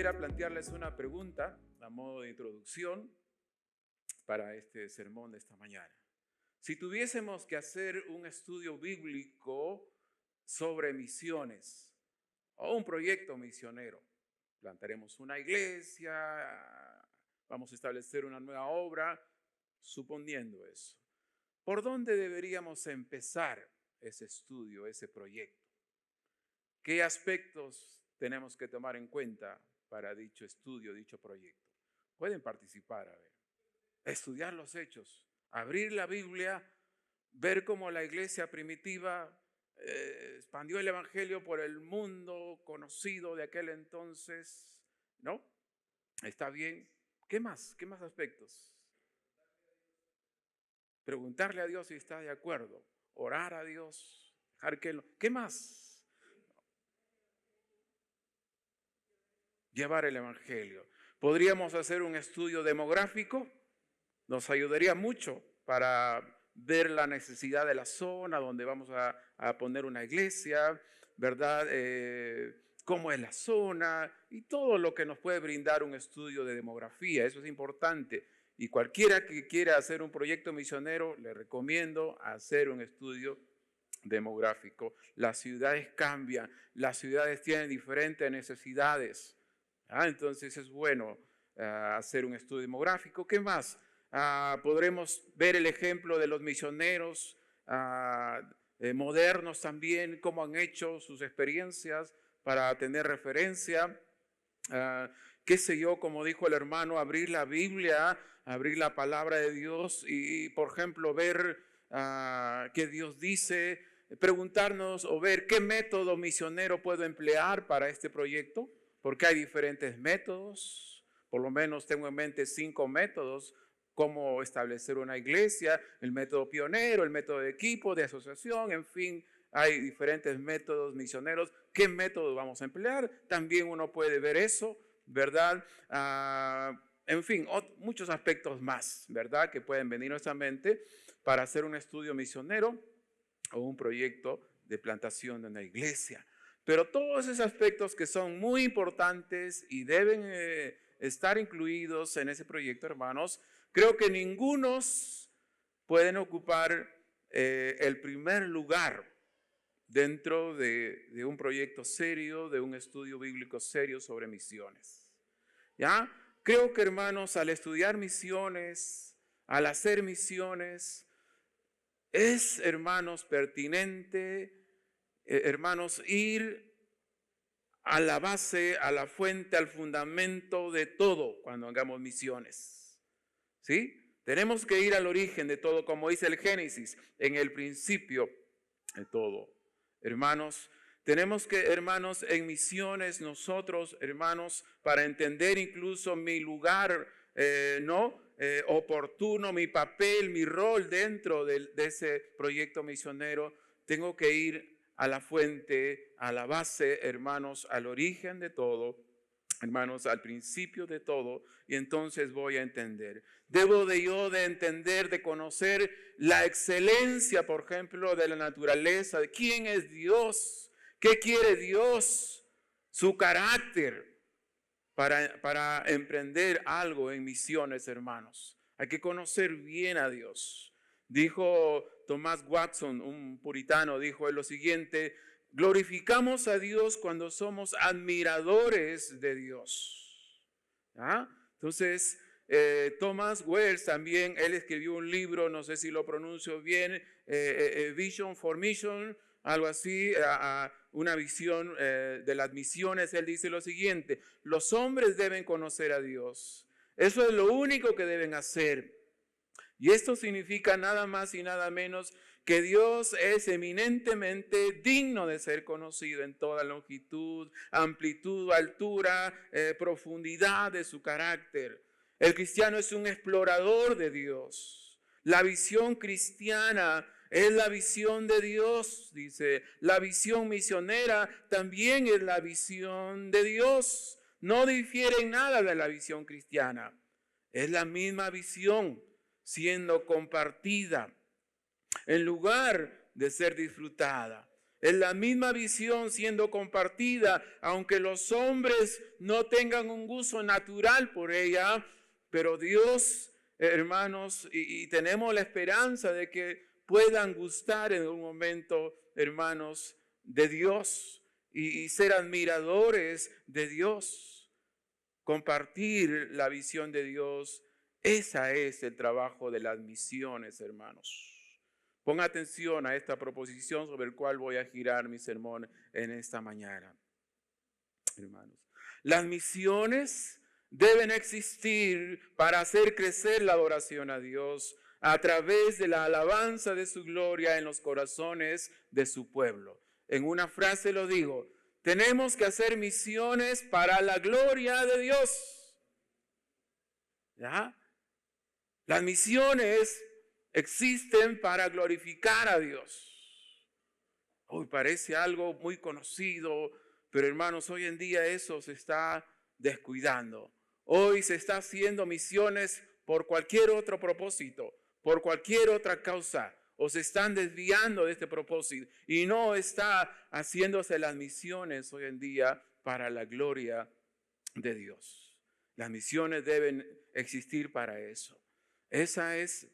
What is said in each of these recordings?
quisiera plantearles una pregunta a modo de introducción para este sermón de esta mañana. Si tuviésemos que hacer un estudio bíblico sobre misiones o un proyecto misionero, plantaremos una iglesia, vamos a establecer una nueva obra, suponiendo eso. ¿Por dónde deberíamos empezar ese estudio, ese proyecto? ¿Qué aspectos tenemos que tomar en cuenta para dicho estudio, dicho proyecto? Pueden participar, a ver. Estudiar los hechos, abrir la Biblia, ver cómo la iglesia primitiva expandió el evangelio por el mundo conocido de aquel entonces, ¿no? Está bien. ¿Qué más? ¿Qué más aspectos? Preguntarle a Dios si está de acuerdo, orar a Dios, dejar que lo... ¿Qué más? Llevar el evangelio. Podríamos hacer un estudio demográfico, nos ayudaría mucho para ver la necesidad de la zona donde vamos a poner una iglesia, ¿verdad? Cómo es la zona y todo lo que nos puede brindar un estudio de demografía. Eso es importante. Y cualquiera que quiera hacer un proyecto misionero, le recomiendo hacer un estudio demográfico. Las ciudades cambian, las ciudades tienen diferentes necesidades. Entonces es bueno hacer un estudio demográfico. ¿Qué más? Podremos ver el ejemplo de los misioneros modernos también, cómo han hecho sus experiencias para tener referencia. Qué sé yo, como dijo el hermano, abrir la Biblia, abrir la palabra de Dios y por ejemplo, ver qué Dios dice, preguntarnos o ver qué método misionero puedo emplear para este proyecto, porque hay diferentes métodos. Por lo menos tengo en mente 5 métodos: cómo establecer una iglesia, el método pionero, el método de equipo, de asociación, en fin, hay diferentes métodos misioneros. ¿Qué método vamos a emplear? También uno puede ver eso, ¿verdad? En fin, muchos aspectos más, ¿verdad?, que pueden venir a nuestra mente para hacer un estudio misionero o un proyecto de plantación de una iglesia. Pero todos esos aspectos que son muy importantes y deben estar incluidos en ese proyecto, hermanos, creo que ningunos pueden ocupar el primer lugar dentro de un proyecto serio, de un estudio bíblico serio sobre misiones. ¿Ya? Creo que, hermanos, al estudiar misiones, al hacer misiones, es, hermanos, pertinente, hermanos, ir a la base, a la fuente, al fundamento de todo cuando hagamos misiones. ¿Sí? Tenemos que ir al origen de todo, como dice el Génesis, en el principio de todo. Hermanos, tenemos que, hermanos, en misiones nosotros, hermanos, para entender incluso mi lugar, oportuno, mi papel, mi rol dentro de ese proyecto misionero, tengo que ir a la fuente, a la base, hermanos, al origen de todo, hermanos, al principio de todo, y entonces voy a entender. Debo de entender, de conocer la excelencia, por ejemplo, de la naturaleza, de quién es Dios, qué quiere Dios, su carácter, para emprender algo en misiones, hermanos. Hay que conocer bien a Dios. Dijo Thomas Watson, un puritano, dijo lo siguiente: glorificamos a Dios cuando somos admiradores de Dios. ¿Ah? Entonces, Thomas Wells también, él escribió un libro, no sé si lo pronuncio bien, Vision for Mission, algo así, una visión de las misiones. Él dice lo siguiente: los hombres deben conocer a Dios. Eso es lo único que deben hacer. Y esto significa nada más y nada menos que Dios es eminentemente digno de ser conocido en toda longitud, amplitud, altura, profundidad de su carácter. El cristiano es un explorador de Dios. La visión cristiana es la visión de Dios, dice. La visión misionera también es la visión de Dios. No difiere en nada de la visión cristiana. Es la misma visión siendo compartida en lugar de ser disfrutada. Es la misma visión siendo compartida, aunque los hombres no tengan un gusto natural por ella, pero Dios, hermanos, y tenemos la esperanza de que puedan gustar en un momento, hermanos, de Dios y ser admiradores de Dios, compartir la visión de Dios. Ese es el trabajo de las misiones, hermanos. Ponga atención a esta proposición sobre la cual voy a girar mi sermón en esta mañana, hermanos. Las misiones deben existir para hacer crecer la adoración a Dios a través de la alabanza de su gloria en los corazones de su pueblo. En una frase lo digo: tenemos que hacer misiones para la gloria de Dios. ¿Ya? Las misiones existen para glorificar a Dios. Hoy parece algo muy conocido, pero hermanos, hoy en día eso se está descuidando. Hoy se está haciendo misiones por cualquier otro propósito, por cualquier otra causa, o se están desviando de este propósito y no está haciéndose las misiones hoy en día para la gloria de Dios. Las misiones deben existir para eso. Esa es,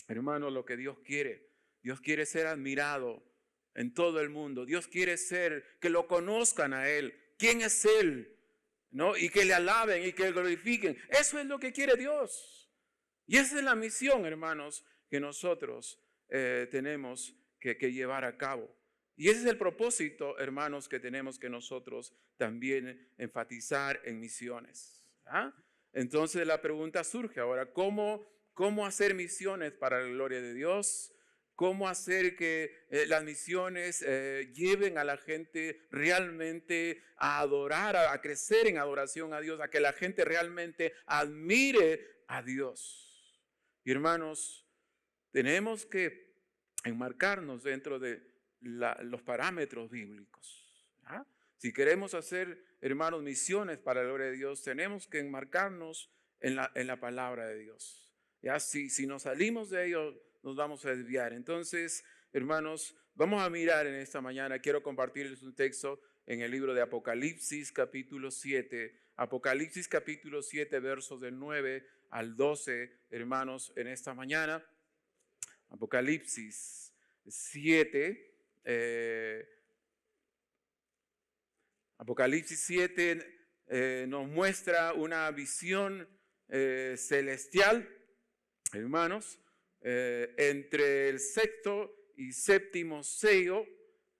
hermano, lo que Dios quiere. Dios quiere ser admirado en todo el mundo. Dios quiere que lo conozcan a Él. ¿Quién es Él? ¿No? Y que le alaben y que le glorifiquen. Eso es lo que quiere Dios. Y esa es la misión, hermanos, que nosotros tenemos que llevar a cabo. Y ese es el propósito, hermanos, que tenemos que nosotros también enfatizar en misiones. ¿Ah? Entonces la pregunta surge ahora: ¿Cómo hacer misiones para la gloria de Dios? ¿Cómo hacer que las misiones lleven a la gente realmente a adorar, a crecer en adoración a Dios, a que la gente realmente admire a Dios? Y hermanos, tenemos que enmarcarnos dentro de los parámetros bíblicos. ¿Ah? Si queremos hacer, hermanos, misiones para la gloria de Dios, tenemos que enmarcarnos en la palabra de Dios. Ya, si nos salimos de ello, nos vamos a desviar. Entonces, hermanos, vamos a mirar en esta mañana. Quiero compartirles un texto en el libro de Apocalipsis, capítulo 7. Apocalipsis, capítulo 7, versos del 9 al 12, hermanos, en esta mañana. Apocalipsis 7. Apocalipsis 7 nos muestra una visión celestial, hermanos, entre el sexto y séptimo sello,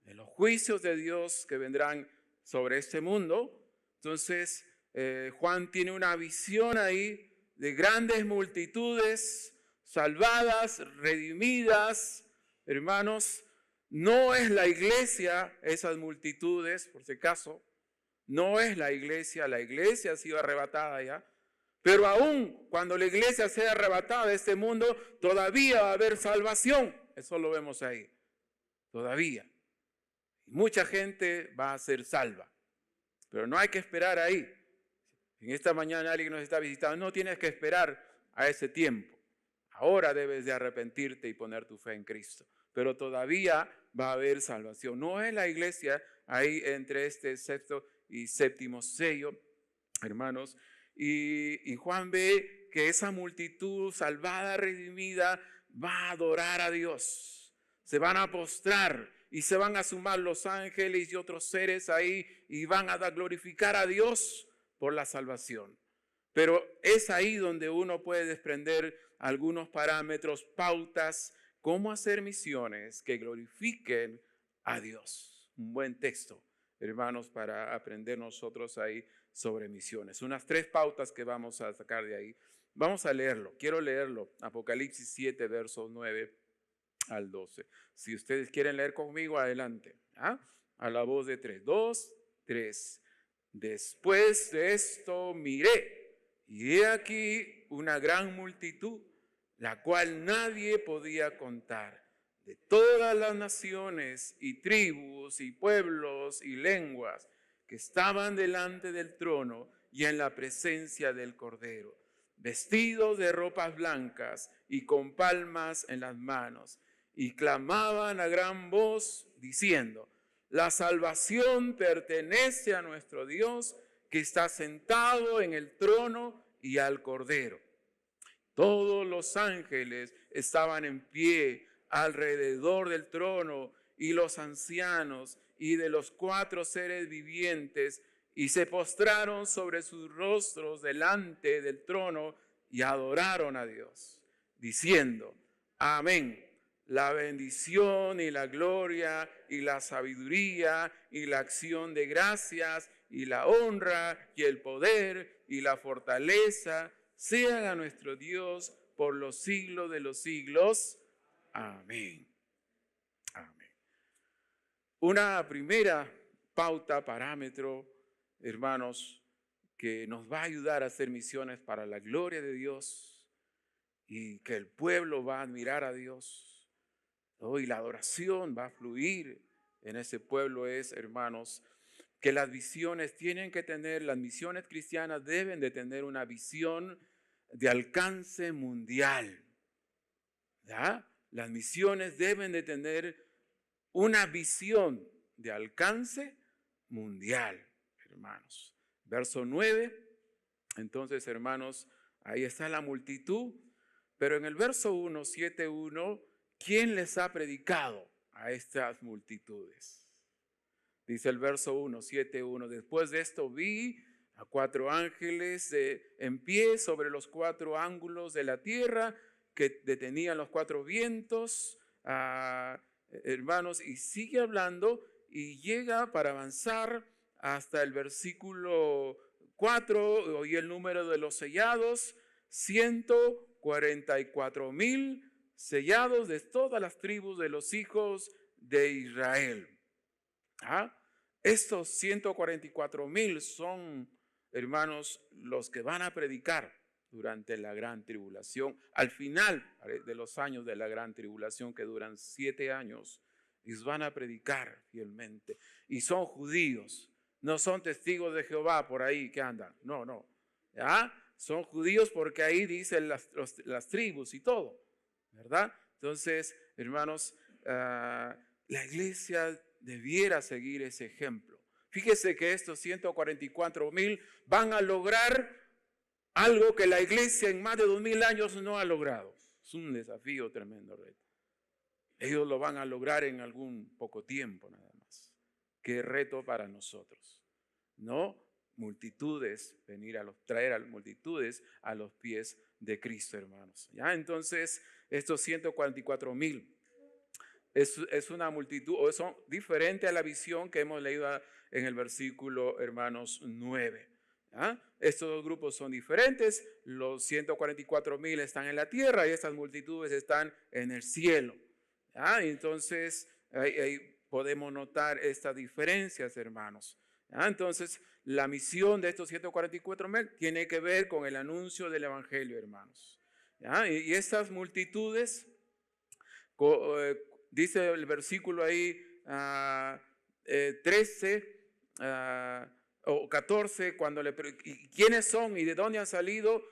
de los juicios de Dios que vendrán sobre este mundo. Entonces, Juan tiene una visión ahí de grandes multitudes salvadas, redimidas, hermanos. No es la iglesia esas multitudes, por si acaso, no es la iglesia ha sido arrebatada ya. Pero aún cuando la iglesia sea arrebatada de este mundo, todavía va a haber salvación. Eso lo vemos ahí. Todavía. Mucha gente va a ser salva. Pero no hay que esperar ahí. En esta mañana alguien nos está visitando. No tienes que esperar a ese tiempo. Ahora debes de arrepentirte y poner tu fe en Cristo. Pero todavía va a haber salvación. No es la iglesia ahí entre este sexto y séptimo sello, hermanos. Y Juan ve que esa multitud salvada, redimida, va a adorar a Dios. Se van a postrar y se van a sumar los ángeles y otros seres ahí y van a glorificar a Dios por la salvación. Pero es ahí donde uno puede desprender algunos parámetros, pautas, cómo hacer misiones que glorifiquen a Dios. Un buen texto, hermanos, para aprender nosotros ahí sobre misiones. Unas 3 pautas que vamos a sacar de ahí. Vamos a leerlo. Quiero leerlo. Apocalipsis 7, versos 9 al 12. Si ustedes quieren leer conmigo, adelante. ¿Ah? A la voz de 3. 2, 3. Después de esto miré, y he aquí una gran multitud, la cual nadie podía contar, de todas las naciones y tribus y pueblos y lenguas, que estaban delante del trono y en la presencia del Cordero, vestidos de ropas blancas y con palmas en las manos, y clamaban a gran voz diciendo: La salvación pertenece a nuestro Dios que está sentado en el trono y al Cordero. Todos los ángeles estaban en pie alrededor del trono y los ancianos y de los 4 seres vivientes y se postraron sobre sus rostros delante del trono y adoraron a Dios, diciendo: Amén. La bendición y la gloria y la sabiduría y la acción de gracias y la honra y el poder y la fortaleza sean a nuestro Dios por los siglos de los siglos. Amén. Amén. Una primera pauta, parámetro, hermanos, que nos va a ayudar a hacer misiones para la gloria de Dios y que el pueblo va a admirar a Dios. Y la adoración va a fluir en ese pueblo es, hermanos, que las visiones tienen que tener, las misiones cristianas deben de tener una visión de alcance mundial. ¿Ya? Las misiones deben de tener una visión de alcance mundial, hermanos. Verso 9, entonces, hermanos, ahí está la multitud, pero en el verso 1, 7:1, ¿quién les ha predicado a estas multitudes? Dice el verso 1, 7:1, después de esto vi a 4 ángeles en pie sobre los 4 ángulos de la tierra que detenían los 4 vientos, hermanos, y sigue hablando y llega para avanzar hasta el versículo 4, oí el número de los sellados, 144,000 sellados de todas las tribus de los hijos de Israel. Estos 144,000 son, hermanos, los que van a predicar durante la gran tribulación. Al final de los años de la gran tribulación, que duran 7 años, y van a predicar fielmente. Y son judíos, no son testigos de Jehová por ahí que andan. No. ¿Ya? Son judíos porque ahí dicen las tribus y todo, ¿verdad? Entonces, hermanos, la iglesia debiera seguir ese ejemplo. Fíjese que estos 144,000 van a lograr algo que la iglesia en más de 2000 años no ha logrado. Es un desafío tremendo, reto. Ellos lo van a lograr en algún poco tiempo nada más. Qué reto para nosotros, ¿no? Multitudes, traer a multitudes a los pies de Cristo, hermanos. ¿Ya? Entonces, estos 144,000 es una multitud, o son diferente a la visión que hemos leído en el versículo, hermanos, 9. ¿Ya? Estos dos grupos son diferentes. Los 144,000 están en la tierra y estas multitudes están en el cielo. ¿Ya? Entonces, ahí podemos notar estas diferencias, hermanos. ¿Ya? Entonces, la misión de estos 144,000 tiene que ver con el anuncio del evangelio, hermanos. ¿Ya? Y estas multitudes, dice el versículo ahí 13 o 14, ¿quiénes son y de dónde han salido?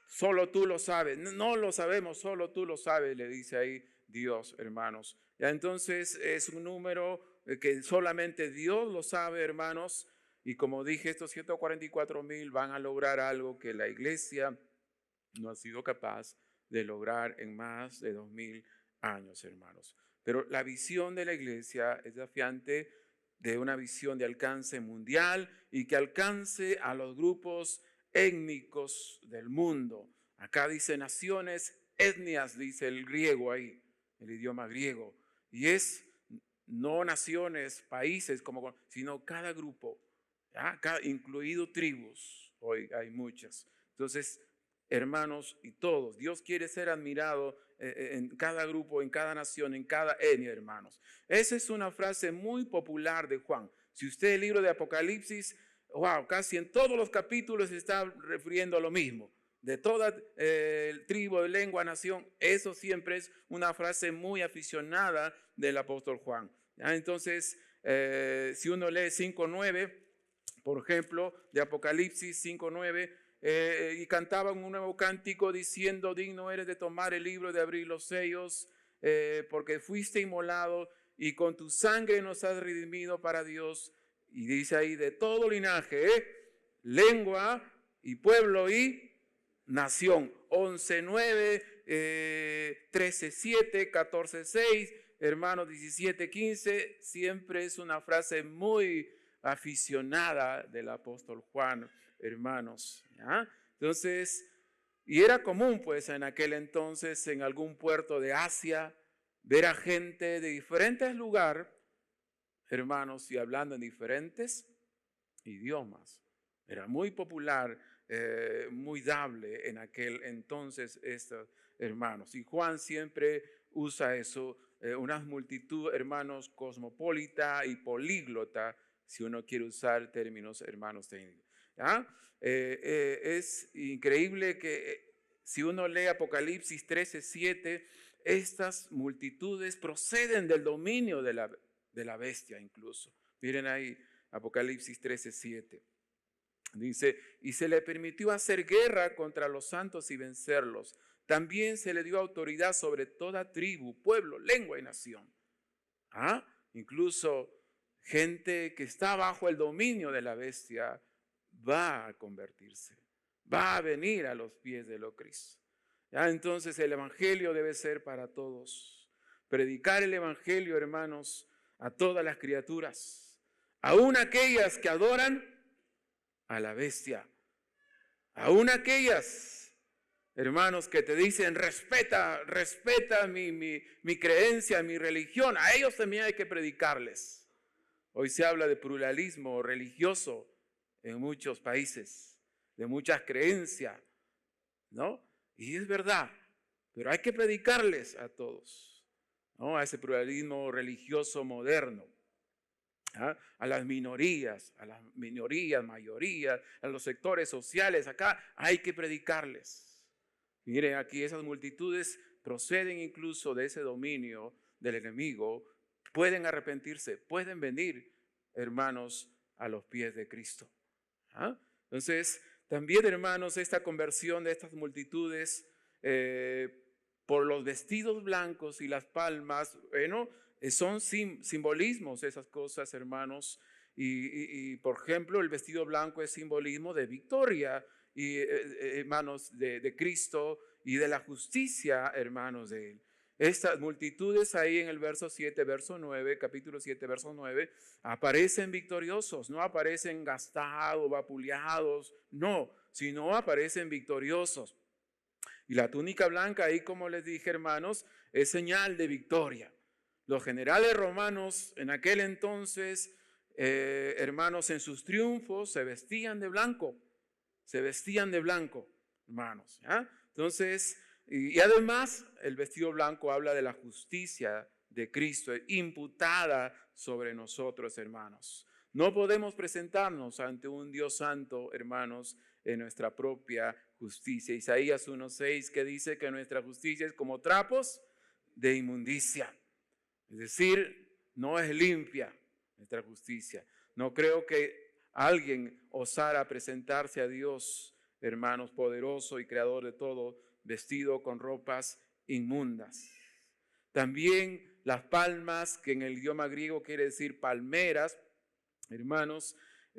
Solo tú lo sabes. No lo sabemos, solo tú lo sabes, le dice ahí Dios, hermanos. ¿Ya? Entonces es un número que solamente Dios lo sabe, hermanos. Y como dije, estos 144,000 van a lograr algo que la iglesia no ha sido capaz de lograr en más de 2000 años, hermanos. Pero la visión de la iglesia es desafiante, de una visión de alcance mundial y que alcance a los grupos étnicos del mundo. Acá dice naciones, etnias, dice el griego ahí, el idioma griego. Y es no naciones, países, sino cada grupo, ¿ya? Incluido tribus, hoy hay muchas. Entonces, hermanos y todos, Dios quiere ser admirado en cada grupo, en cada nación, en cada etnia, hermanos. Esa es una frase muy popular de Juan. Si usted el libro de Apocalipsis, casi en todos los capítulos se está refiriendo a lo mismo. De toda tribu, lengua, nación, eso siempre es una frase muy aficionada del apóstol Juan. ¿Ya? Entonces, si uno lee 5:9, por ejemplo, de Apocalipsis 5:9, y cantaban un nuevo cántico diciendo: digno eres de tomar el libro, de abrir los sellos, porque fuiste inmolado y con tu sangre nos has redimido para Dios. Y dice ahí, de todo linaje, lengua y pueblo y nación. 11:9, 13:7, 14:6, hermanos 17:15, siempre es una frase muy aficionada del apóstol Juan, hermanos. ¿Ya? Entonces, y era común pues en aquel entonces en algún puerto de Asia ver a gente de diferentes lugares, hermanos, y hablando en diferentes idiomas. Era muy popular, muy dable en aquel entonces estos hermanos. Y Juan siempre usa eso, una multitud, hermanos, cosmopolita y políglota, si uno quiere usar términos, hermanos, técnicos. ¿Ya? Es increíble que si uno lee Apocalipsis 13:7, estas multitudes proceden del dominio de la bestia incluso. Miren ahí, Apocalipsis 13:7. Dice, y se le permitió hacer guerra contra los santos y vencerlos. También se le dio autoridad sobre toda tribu, pueblo, lengua y nación. ¿Ah? Incluso gente que está bajo el dominio de la bestia va a convertirse, va a venir a los pies de lo Cristo. ¿Ya? Entonces el evangelio debe ser para todos. Predicar el evangelio, hermanos, a todas las criaturas, aún aquellas que adoran a la bestia, aún aquellas, hermanos, que te dicen respeta mi creencia, mi religión, a ellos también hay que predicarles. Hoy se habla de pluralismo religioso en muchos países, de muchas creencias, ¿no? Y es verdad, pero hay que predicarles a todos, ¿no? A ese pluralismo religioso moderno. ¿Ah? A las minorías, mayorías, a los sectores sociales, acá hay que predicarles. Miren, aquí esas multitudes proceden incluso de ese dominio del enemigo, pueden arrepentirse, pueden venir, hermanos, a los pies de Cristo. ¿Ah? Entonces, también, hermanos, esta conversión de estas multitudes por los vestidos blancos y las palmas, bueno, son simbolismos esas cosas, hermanos. Y, por ejemplo, el vestido blanco es simbolismo de victoria, y hermanos, de Cristo y de la justicia, hermanos, de Él. Estas multitudes ahí en el verso 7, verso 9, capítulo 7, verso 9, aparecen victoriosos, no aparecen gastados, vapuleados, no, sino aparecen victoriosos. Y la túnica blanca ahí, como les dije, hermanos, es señal de victoria. Los generales romanos en aquel entonces, hermanos, en sus triunfos se vestían de blanco, hermanos. ¿Ya? Entonces, y además el vestido blanco habla de la justicia de Cristo imputada sobre nosotros, hermanos. No podemos presentarnos ante un Dios santo, hermanos, en nuestra propia justicia. Isaías 1:6, que dice que nuestra justicia es como trapos de inmundicia. Es decir, no es limpia nuestra justicia. No creo que alguien osara presentarse a Dios, hermanos, poderoso y creador de todo, vestido con ropas inmundas. También las palmas, que en el idioma griego quiere decir palmeras, hermanos,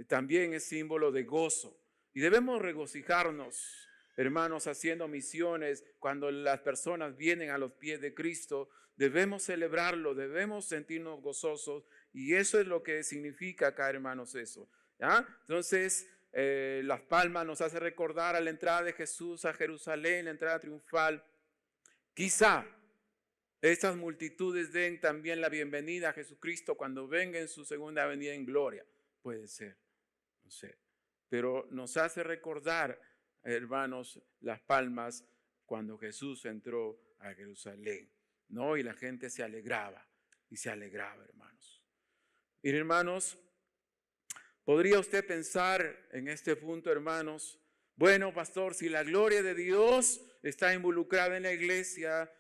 también es símbolo de gozo. Y debemos regocijarnos, hermanos, haciendo misiones. Cuando las personas vienen a los pies de Cristo, debemos celebrarlo, debemos sentirnos gozosos. Y eso es lo que significa acá, hermanos, eso. ¿Ya? Entonces, las palmas nos hace recordar a la entrada de Jesús a Jerusalén, la entrada triunfal. Quizá estas multitudes den también la bienvenida a Jesucristo cuando venga en su segunda venida en gloria. Puede ser, no sé. Pero nos hace recordar, hermanos, las palmas cuando Jesús entró a Jerusalén, ¿no? Y la gente se alegraba, hermanos. Y hermanos, ¿podría usted pensar en este punto, hermanos? Bueno, pastor, si la gloria de Dios está involucrada en la iglesia,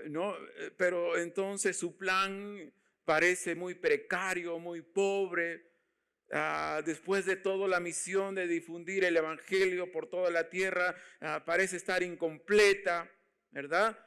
no, pero entonces su plan parece muy precario, muy pobre. Después de todo, la misión de difundir el evangelio por toda la tierra parece estar incompleta, ¿verdad?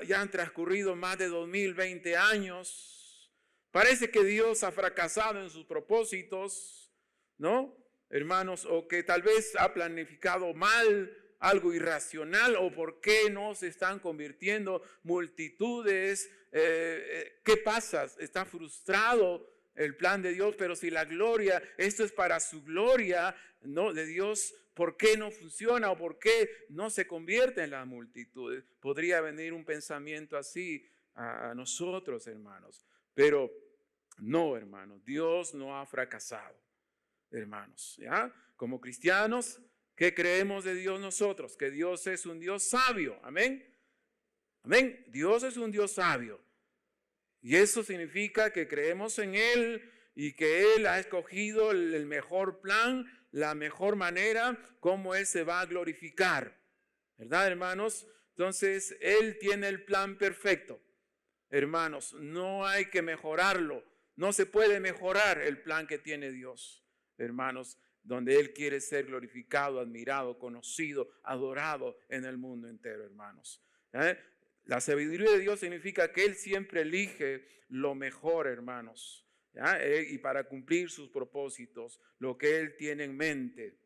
ya han transcurrido más de 2020 años. Parece que Dios ha fracasado en sus propósitos, ¿no? Hermanos, o que tal vez ha planificado mal algo irracional, o por qué no se están convirtiendo multitudes. ¿Qué pasa? Está frustrado el plan de Dios, pero si la gloria, esto es para su gloria, ¿no? De Dios, ¿por qué no funciona o por qué no se convierte en las multitudes? Podría venir un pensamiento así a nosotros, hermanos, pero no, hermanos, Dios no ha fracasado, hermanos, ¿ya? Como cristianos, ¿qué creemos de Dios nosotros? Que Dios es un Dios sabio, amén. Amén, Dios es un Dios sabio. Y eso significa que creemos en Él y que Él ha escogido el mejor plan, la mejor manera como Él se va a glorificar. ¿Verdad, hermanos? Entonces, Él tiene el plan perfecto. Hermanos, no hay que mejorarlo. No se puede mejorar el plan que tiene Dios, hermanos, donde Él quiere ser glorificado, admirado, conocido, adorado en el mundo entero, hermanos. La sabiduría de Dios significa que Él siempre elige lo mejor, hermanos, ¿ya? Y para cumplir sus propósitos, lo que Él tiene en mente,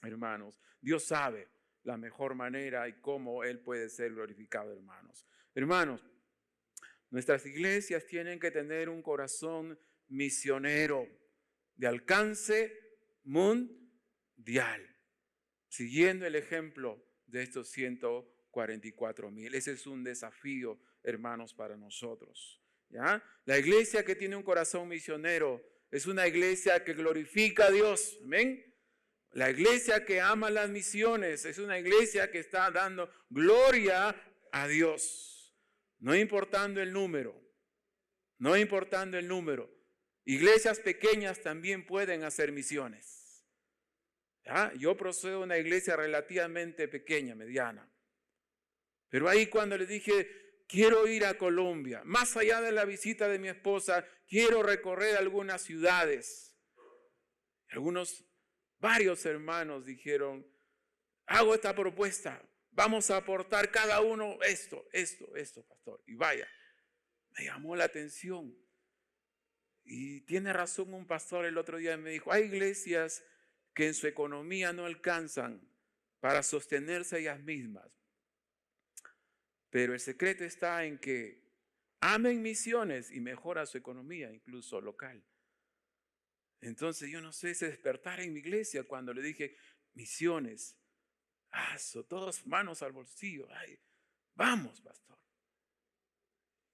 hermanos. Dios sabe la mejor manera y cómo Él puede ser glorificado, hermanos. Hermanos, nuestras iglesias tienen que tener un corazón misionero de alcance mundial, siguiendo el ejemplo de estos 144,000. Ese es un desafío, hermanos, para nosotros, ¿ya? La iglesia que tiene un corazón misionero es una iglesia que glorifica a Dios, amén. La iglesia que ama las misiones es una iglesia que está dando gloria a Dios. No importando el número, no importando el número. Iglesias pequeñas también pueden hacer misiones. ¿Ya? Yo procedo de una iglesia relativamente pequeña, mediana. Pero ahí cuando le dije, quiero ir a Colombia, más allá de la visita de mi esposa, quiero recorrer algunas ciudades. Varios hermanos dijeron, hago esta propuesta. Vamos a aportar cada uno esto, pastor. Y vaya, me llamó la atención. Y tiene razón un pastor el otro día me dijo, hay iglesias que en su economía no alcanzan para sostenerse ellas mismas. Pero el secreto está en que amen misiones y mejora su economía, incluso local. Entonces yo no sé, ese despertar en mi iglesia cuando le dije, misiones. Todos manos al bolsillo. Ay, vamos, pastor.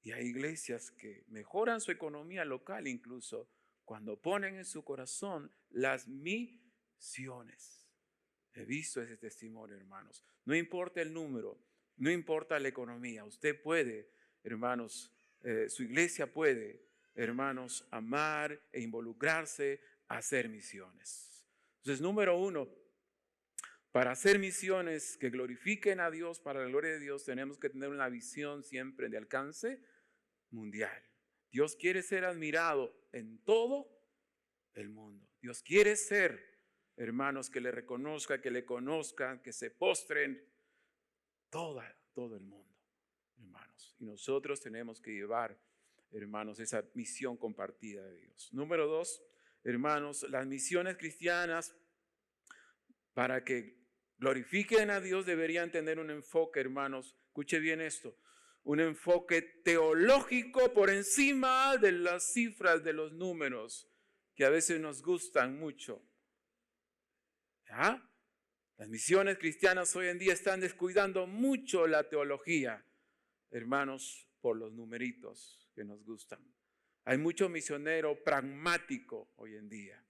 Y hay iglesias que mejoran su economía local incluso cuando ponen en su corazón las misiones. He visto ese testimonio, hermanos. No importa el número, no importa la economía. Usted puede, hermanos, su iglesia puede, hermanos, amar e involucrarse a hacer misiones. Entonces, número uno, para hacer misiones que glorifiquen a Dios, para la gloria de Dios, tenemos que tener una visión siempre de alcance mundial. Dios quiere ser admirado en todo el mundo. Dios quiere ser, hermanos, que le reconozca, que le conozcan, que se postren todo el mundo, hermanos. Y nosotros tenemos que llevar, hermanos, esa misión compartida de Dios. Número dos, hermanos, las misiones cristianas para que glorifiquen a Dios deberían tener un enfoque, hermanos, escuche bien esto, un enfoque teológico por encima de las cifras, de los números, que a veces nos gustan mucho. ¿Ya? Las misiones cristianas hoy en día están descuidando mucho la teología, hermanos, por los numeritos que nos gustan. Hay mucho misionero pragmático hoy en día.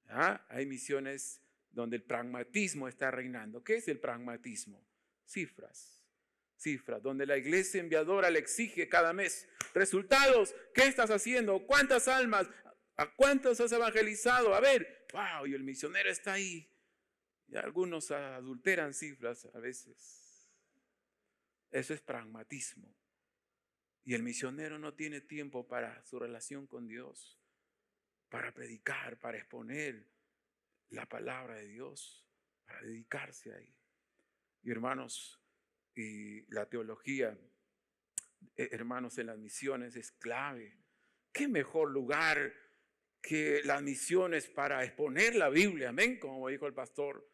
¿Ya? Hay misiones donde el pragmatismo está reinando. ¿Qué es el pragmatismo? Cifras, donde la iglesia enviadora le exige cada mes resultados. ¿Qué estás haciendo? ¿Cuántas almas? ¿A cuántos has evangelizado? A ver, wow, y el misionero está ahí. Y algunos adulteran cifras a veces. Eso es pragmatismo. Y el misionero no tiene tiempo para su relación con Dios, para predicar, para exponer la palabra de Dios, para dedicarse ahí. Y hermanos, y la teología hermanos, en las misiones es clave. ¿Qué mejor lugar que las misiones para exponer la Biblia? Amén, como dijo el pastor,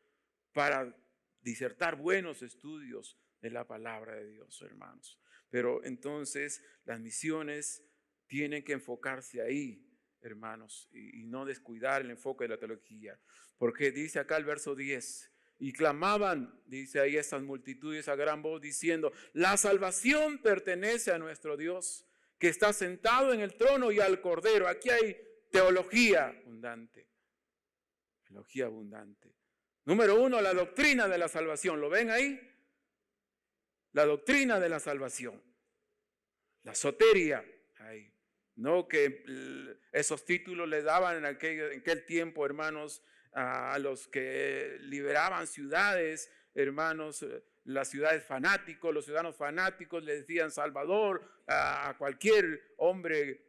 para disertar buenos estudios de la palabra de Dios, hermanos. Pero entonces las misiones tienen que enfocarse ahí, hermanos, y no descuidar el enfoque de la teología. Porque dice acá el verso 10, y clamaban, dice ahí, estas multitudes a gran voz diciendo: la salvación pertenece a nuestro Dios, que está sentado en el trono, y al Cordero. Aquí hay teología abundante. Teología abundante. Número 1, la doctrina de la salvación. ¿Lo ven ahí? La doctrina de la salvación. La soteria. Ahí. No que esos títulos le daban en aquel tiempo, hermanos, a los que liberaban ciudades, hermanos, las ciudades fanáticos, los ciudadanos fanáticos le decían Salvador a cualquier hombre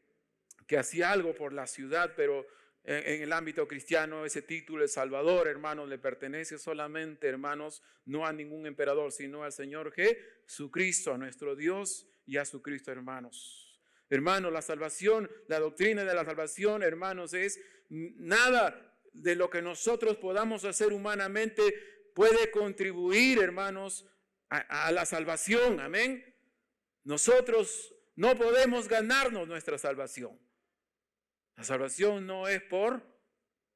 que hacía algo por la ciudad, pero en el ámbito cristiano ese título de Salvador, hermanos, le pertenece solamente, hermanos, no a ningún emperador, sino al Señor Jesucristo, a nuestro Dios y a su Cristo, hermanos. Hermanos, la salvación, la doctrina de la salvación, hermanos, es nada de lo que nosotros podamos hacer humanamente puede contribuir, hermanos, a la salvación. Amén. Nosotros no podemos ganarnos nuestra salvación. La salvación no es por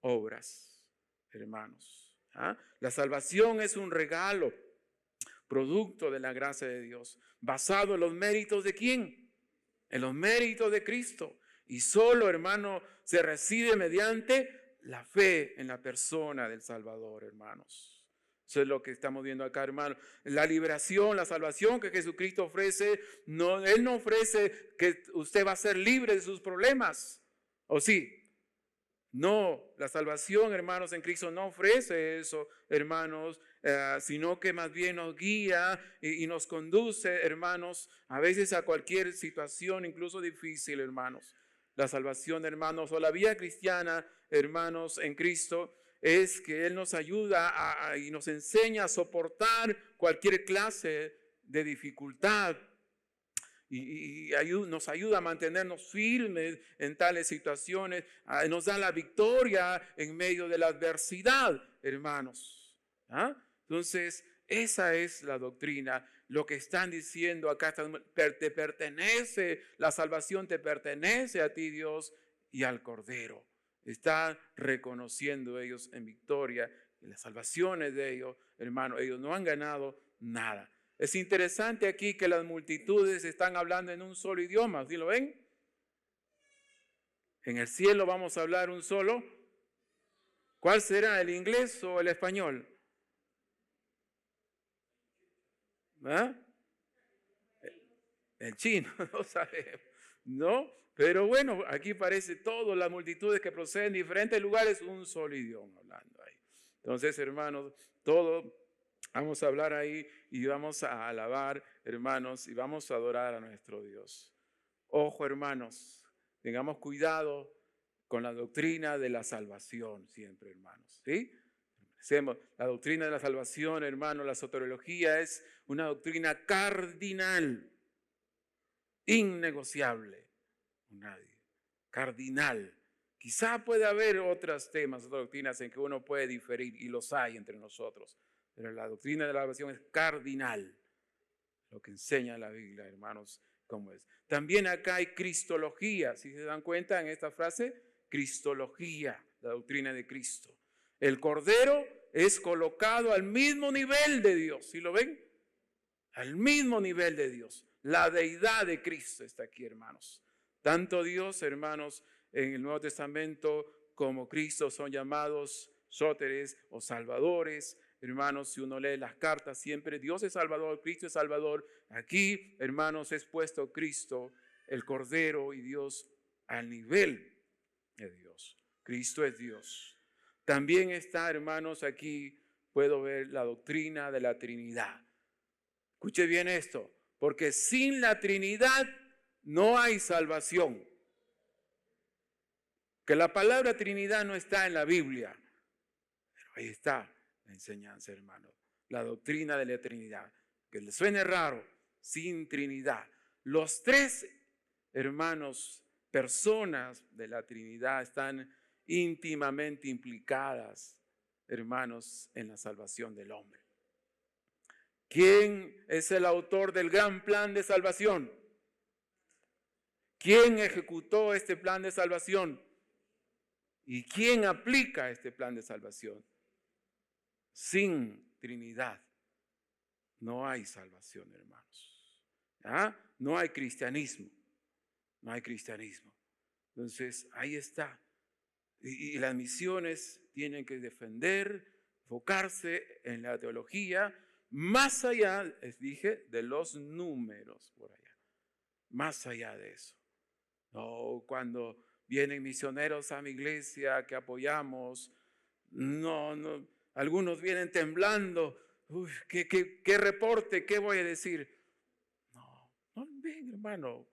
obras, hermanos. La salvación es un regalo, producto de la gracia de Dios, basado en los méritos ¿de quién? En los méritos de Cristo. Y solo, hermano, se recibe mediante la fe en la persona del Salvador, hermanos. Eso es lo que estamos viendo acá, hermano. La liberación, la salvación que Jesucristo ofrece, Él no ofrece que usted va a ser libre de sus problemas. ¿O sí? No, la salvación, hermanos, en Cristo no ofrece eso, hermanos, sino que más bien nos guía y nos conduce, hermanos, a veces a cualquier situación, incluso difícil, hermanos. La salvación, hermanos, o la vida cristiana, hermanos, en Cristo, es que Él nos ayuda y nos enseña a soportar cualquier clase de dificultad. Y nos ayuda a mantenernos firmes en tales situaciones, nos da la victoria en medio de la adversidad, hermanos. Entonces, esa es la doctrina. Lo que están diciendo acá, te pertenece, la salvación te pertenece a ti, Dios, y al Cordero. Están reconociendo ellos en victoria, y las salvaciones de ellos, hermanos, ellos no han ganado nada. Es interesante aquí que las multitudes están hablando en un solo idioma, ¿sí lo ven? En el cielo vamos a hablar un solo. ¿Cuál será, el inglés o el español? El chino, no sabemos, ¿no? Pero bueno, aquí parece todas las multitudes que proceden de diferentes lugares, un solo idioma hablando ahí. Entonces, hermanos, todo vamos a hablar ahí y vamos a alabar, hermanos, y vamos a adorar a nuestro Dios. Ojo, hermanos, tengamos cuidado con la doctrina de la salvación siempre, hermanos, ¿sí? La doctrina de la salvación, hermanos, la soteriología es una doctrina cardinal, innegociable, nadie, cardinal. Quizá puede haber otros temas, otras doctrinas en que uno puede diferir, y los hay entre nosotros, pero la doctrina de la salvación es cardinal, lo que enseña la Biblia, hermanos, cómo es. También acá hay cristología, si se dan cuenta en esta frase, cristología, la doctrina de Cristo. El Cordero es colocado al mismo nivel de Dios, ¿sí lo ven? Al mismo nivel de Dios. La deidad de Cristo está aquí, hermanos. Tanto Dios, hermanos, en el Nuevo Testamento como Cristo son llamados sóteres o salvadores. Hermanos, si uno lee las cartas, siempre Dios es Salvador, Cristo es Salvador. Aquí, hermanos, es puesto Cristo, el Cordero, y Dios al nivel de Dios. Cristo es Dios. También está, hermanos, aquí puedo ver la doctrina de la Trinidad. Escuche bien esto, porque sin la Trinidad no hay salvación. Que la palabra Trinidad no está en la Biblia, pero ahí está la enseñanza, hermano. La doctrina de la Trinidad. Que le suene raro, sin Trinidad. Los tres, hermanos, personas de la Trinidad están íntimamente implicadas, hermanos, en la salvación del hombre. ¿Quién es el autor del gran plan de salvación? ¿Quién ejecutó este plan de salvación? ¿Y quién aplica este plan de salvación? Sin Trinidad no hay salvación, hermanos. ¿Ah? No hay cristianismo. No hay cristianismo. Entonces, ahí está. Y las misiones tienen que defender, enfocarse en la teología, más allá, les dije, de los números por allá. Más allá de eso. No, cuando vienen misioneros a mi iglesia que apoyamos, no, algunos vienen temblando. Uy, ¿qué reporte? ¿Qué voy a decir? No, ven, hermano,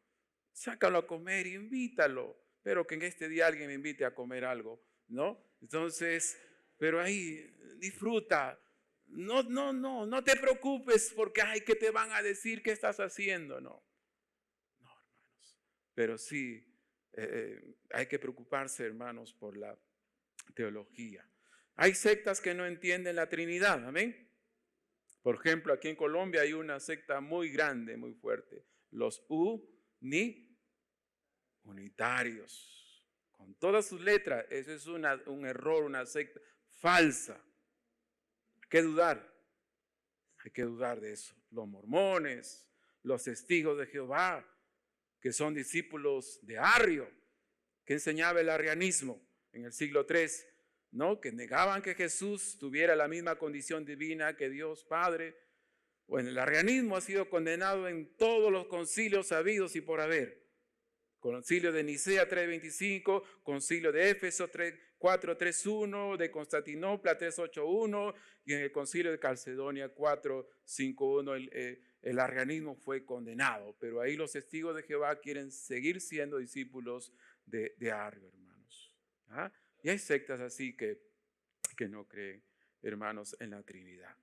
sácalo a comer, invítalo. Pero que en este día alguien me invite a comer algo, ¿no? Entonces, pero ahí disfruta. No te preocupes porque, ay, ¿qué te van a decir? ¿Qué estás haciendo? No, hermanos. Pero sí, hay que preocuparse, hermanos, por la teología. Hay sectas que no entienden la Trinidad, amén. Por ejemplo, aquí en Colombia hay una secta muy grande, muy fuerte, los unitarios, con todas sus letras. Eso es un error, una secta falsa. Hay que dudar de eso. Los mormones, los testigos de Jehová, que son discípulos de Arrio, que enseñaba el arrianismo en el siglo III, ¿no? Que negaban que Jesús tuviera la misma condición divina que Dios Padre. Bueno, el arrianismo ha sido condenado en todos los concilios habidos y por haber. Concilio de Nicea 325, concilio de Éfeso 431, de Constantinopla 381 y en el concilio de Calcedonia 451 el arrianismo fue condenado. Pero ahí los testigos de Jehová quieren seguir siendo discípulos de Arrio, hermanos. ¿Ah? Y hay sectas así que no creen, hermanos, en la Trinidad.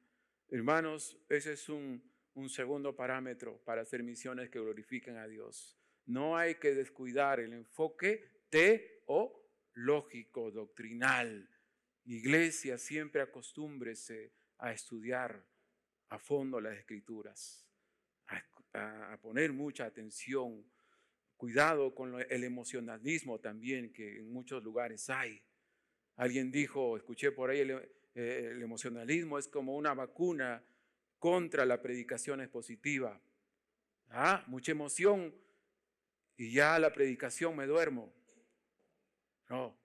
Hermanos, ese es un segundo parámetro para hacer misiones que glorifiquen a Dios. No hay que descuidar el enfoque teológico, doctrinal. Iglesia, siempre acostúmbrese a estudiar a fondo las Escrituras, a poner mucha atención. Cuidado con el emocionalismo también que en muchos lugares hay. Alguien dijo, escuché por ahí, el emocionalismo es como una vacuna contra la predicación expositiva. Mucha emoción y ya la predicación me duermo. No,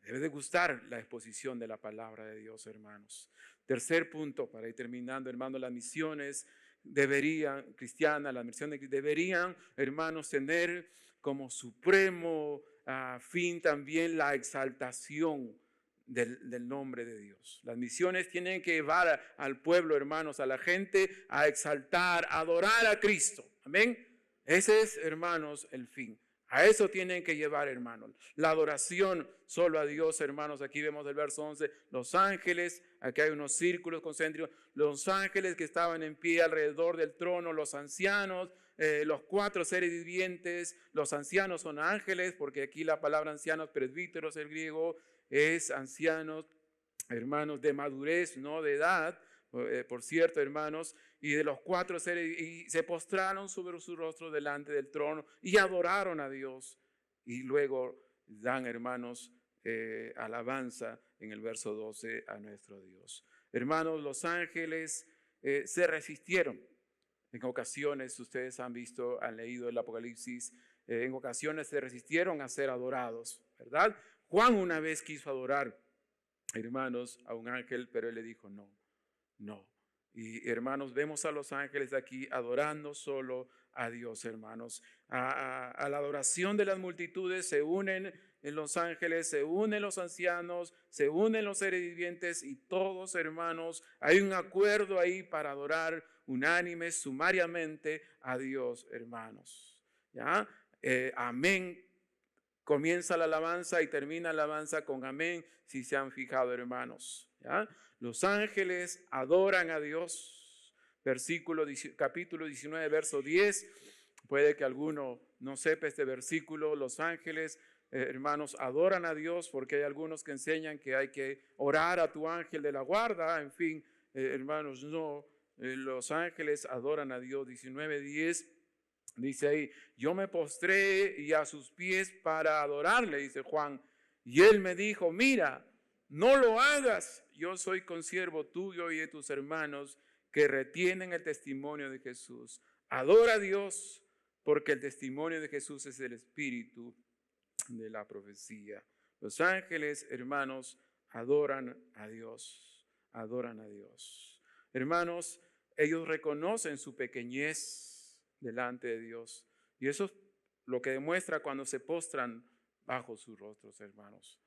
debe de gustar la exposición de la palabra de Dios, hermanos. Tercer punto, para ir terminando, hermanos, las misiones deberían, hermanos, tener como supremo fin también la exaltación del nombre de Dios. Las misiones tienen que llevar al pueblo, hermanos, a la gente a exaltar, a adorar a Cristo. Amén. Ese es, hermanos, el fin. A eso tienen que llevar, hermanos. La adoración solo a Dios, hermanos. Aquí vemos el verso 11. Los ángeles, aquí hay unos círculos concéntricos. Los ángeles que estaban en pie alrededor del trono, los ancianos, los 4 seres vivientes. Los ancianos son ángeles, porque aquí la palabra ancianos, presbíteros, el griego, es ancianos, hermanos, de madurez, no de edad. Por cierto, hermanos, y de los 4 seres, y se postraron sobre su rostro delante del trono y adoraron a Dios. Y luego dan, hermanos, alabanza en el verso 12 a nuestro Dios. Hermanos, los ángeles se resistieron. En ocasiones, ustedes han visto, han leído el Apocalipsis, en ocasiones se resistieron a ser adorados, ¿verdad? Juan una vez quiso adorar, hermanos, a un ángel, pero él le dijo no. Y hermanos, vemos a los ángeles aquí adorando solo a Dios, hermanos. A la adoración de las multitudes se unen los ángeles, se unen los ancianos, se unen los seres vivientes y todos, hermanos, hay un acuerdo ahí para adorar unánime, sumariamente a Dios, hermanos. ¿Ya? Amén. Comienza la alabanza y termina la alabanza con amén, si se han fijado, hermanos. ¿Ya? Los ángeles adoran a Dios. Capítulo 19, verso 10. Puede que alguno no sepa este versículo. Los ángeles, hermanos, adoran a Dios, porque hay algunos que enseñan que hay que orar a tu ángel de la guarda. En fin, hermanos, no. Los ángeles adoran a Dios. 19:10 dice ahí: yo me postré y a sus pies para adorarle, dice Juan. Y él me dijo: mira, no lo hagas. Yo soy consiervo tuyo y de tus hermanos que retienen el testimonio de Jesús. Adora a Dios, porque el testimonio de Jesús es el espíritu de la profecía. Los ángeles, hermanos, adoran a Dios. Adoran a Dios. Hermanos, ellos reconocen su pequeñez delante de Dios. Y eso es lo que demuestra cuando se postran bajo sus rostros, hermanos.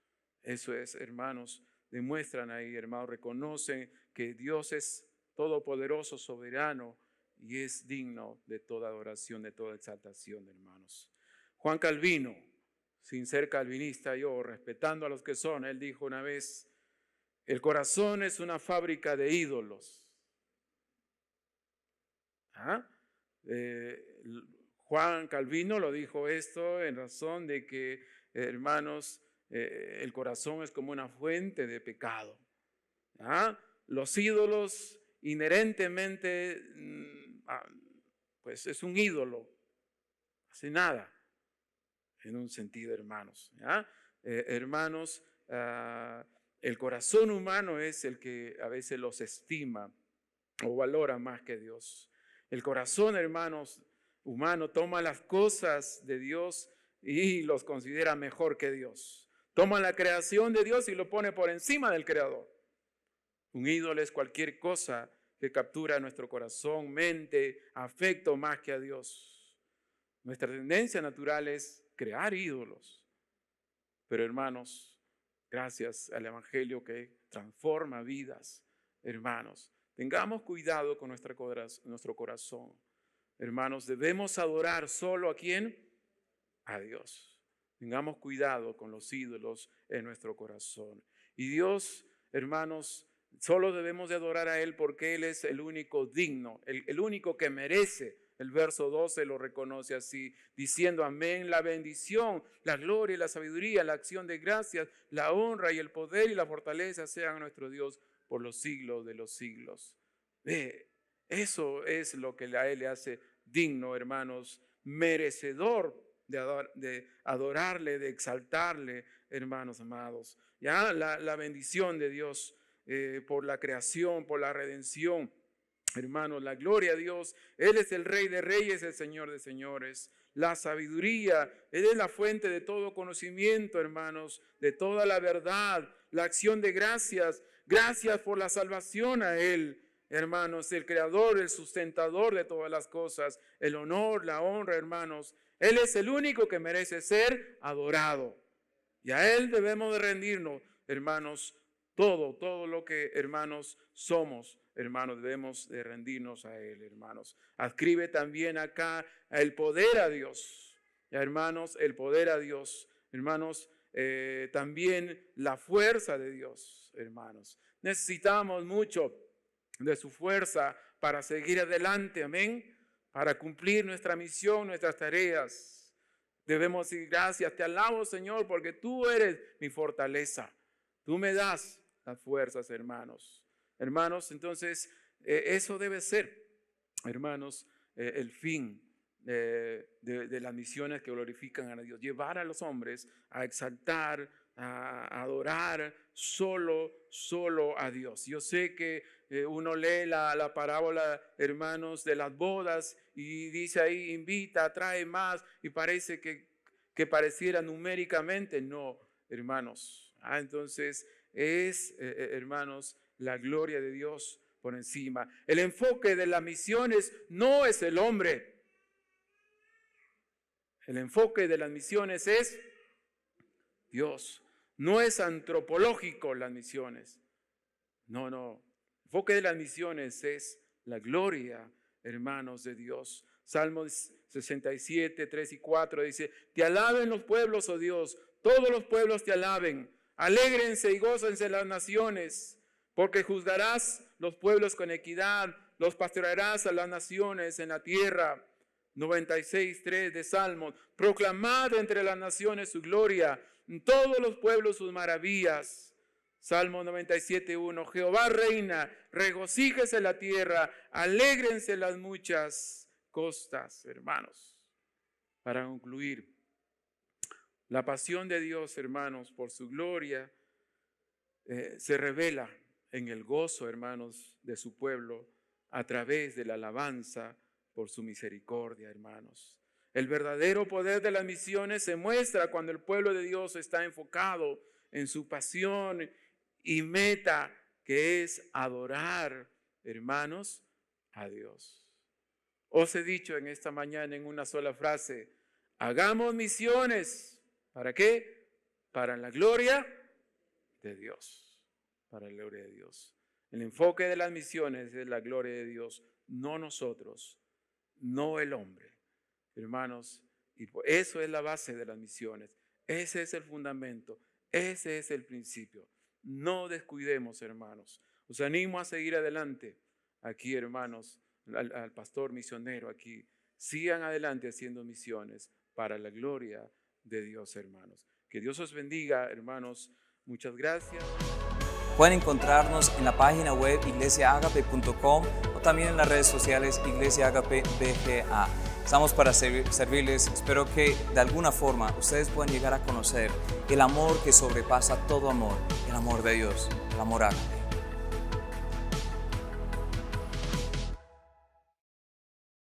Eso es, hermanos, demuestran ahí, hermanos, reconocen que Dios es todopoderoso, soberano, y es digno de toda adoración, de toda exaltación, hermanos. Juan Calvino, sin ser calvinista yo, respetando a los que son, él dijo una vez: el corazón es una fábrica de ídolos. Juan Calvino lo dijo esto en razón de que, hermanos, el corazón es como una fuente de pecado. Los ídolos inherentemente, pues es un ídolo, hace nada, en un sentido, hermanos. Hermanos, el corazón humano es el que a veces los estima o valora más que Dios. El corazón, hermanos, humano toma las cosas de Dios y los considera mejor que Dios. Toma la creación de Dios y lo pone por encima del Creador. Un ídolo es cualquier cosa que captura nuestro corazón, mente, afecto más que a Dios. Nuestra tendencia natural es crear ídolos. Pero, hermanos, gracias al Evangelio que transforma vidas, hermanos, tengamos cuidado con nuestro corazón. Hermanos, debemos adorar solo ¿a quién? A Dios. Tengamos cuidado con los ídolos en nuestro corazón. Y Dios, hermanos, solo debemos de adorar a Él porque Él es el único digno, el único que merece. El verso 12 lo reconoce así, diciendo: amén, la bendición, la gloria y la sabiduría, la acción de gracias, la honra y el poder y la fortaleza sean nuestro Dios por los siglos de los siglos. Eso es lo que a Él le hace digno, hermanos, merecedor de adorarle, de exaltarle, hermanos amados. Ya la bendición de Dios por la creación, por la redención. Hermanos, la gloria a Dios. Él es el Rey de Reyes, el Señor de Señores. La sabiduría, Él es la fuente de todo conocimiento, hermanos, de toda la verdad. La acción de gracias. Gracias por la salvación a Él, hermanos, el creador, el sustentador de todas las cosas. El honor, la honra, hermanos. Él es el único que merece ser adorado. Y a Él debemos de rendirnos, hermanos, todo lo que, hermanos, somos. Hermanos, debemos de rendirnos a Él, hermanos. Adscribe también acá el poder a Dios. Hermanos, el poder a Dios. Hermanos, también la fuerza de Dios, hermanos. Necesitamos mucho de su fuerza para seguir adelante, amén. Para cumplir nuestra misión, nuestras tareas. Debemos decir: gracias, te alabo, Señor, porque tú eres mi fortaleza. Tú me das las fuerzas, hermanos. Hermanos, entonces, eso debe ser, hermanos, el fin de las misiones que glorifican a Dios. Llevar a los hombres a exaltar, a adorar solo a Dios. Yo sé que uno lee la parábola, hermanos, de las bodas y dice ahí: invita, trae más, y parece que pareciera numéricamente. No, hermanos. Entonces es, hermanos, la gloria de Dios por encima. El enfoque de las misiones no es el hombre. El enfoque de las misiones es Dios. No es antropológico las misiones. No. El enfoque de las misiones es la gloria, hermanos, de Dios. Salmos 67, 3 y 4 dice: te alaben los pueblos, oh Dios, todos los pueblos te alaben. Alégrense y gócense las naciones. Porque juzgarás los pueblos con equidad, los pastorearás a las naciones en la tierra. 96:3 de Salmos. Proclamad entre las naciones su gloria, en todos los pueblos sus maravillas. Salmo 97:1. Jehová reina, regocíjese la tierra, alégrense las muchas costas. Hermanos, para concluir, la pasión de Dios, hermanos, por su gloria, se revela en el gozo, hermanos, de su pueblo a través de la alabanza por su misericordia, hermanos. El verdadero poder de las misiones se muestra cuando el pueblo de Dios está enfocado en su pasión y meta, que es adorar, hermanos, a Dios. Os he dicho en esta mañana en una sola frase: hagamos misiones. ¿Para qué? Para la gloria de Dios. Para la gloria de Dios. El enfoque de las misiones es la gloria de Dios, no nosotros, no el hombre. Hermanos, y eso es la base de las misiones. Ese es el fundamento, ese es el principio. No descuidemos, hermanos. Os animo a seguir adelante aquí, hermanos, al pastor misionero aquí. Sigan adelante haciendo misiones para la gloria de Dios, hermanos. Que Dios os bendiga, hermanos. Muchas gracias. Pueden encontrarnos en la página web iglesiaagape.com o también en las redes sociales Iglesia Agape BGA. Estamos para servirles. Espero que de alguna forma ustedes puedan llegar a conocer el amor que sobrepasa todo amor, el amor de Dios, el amor ágape.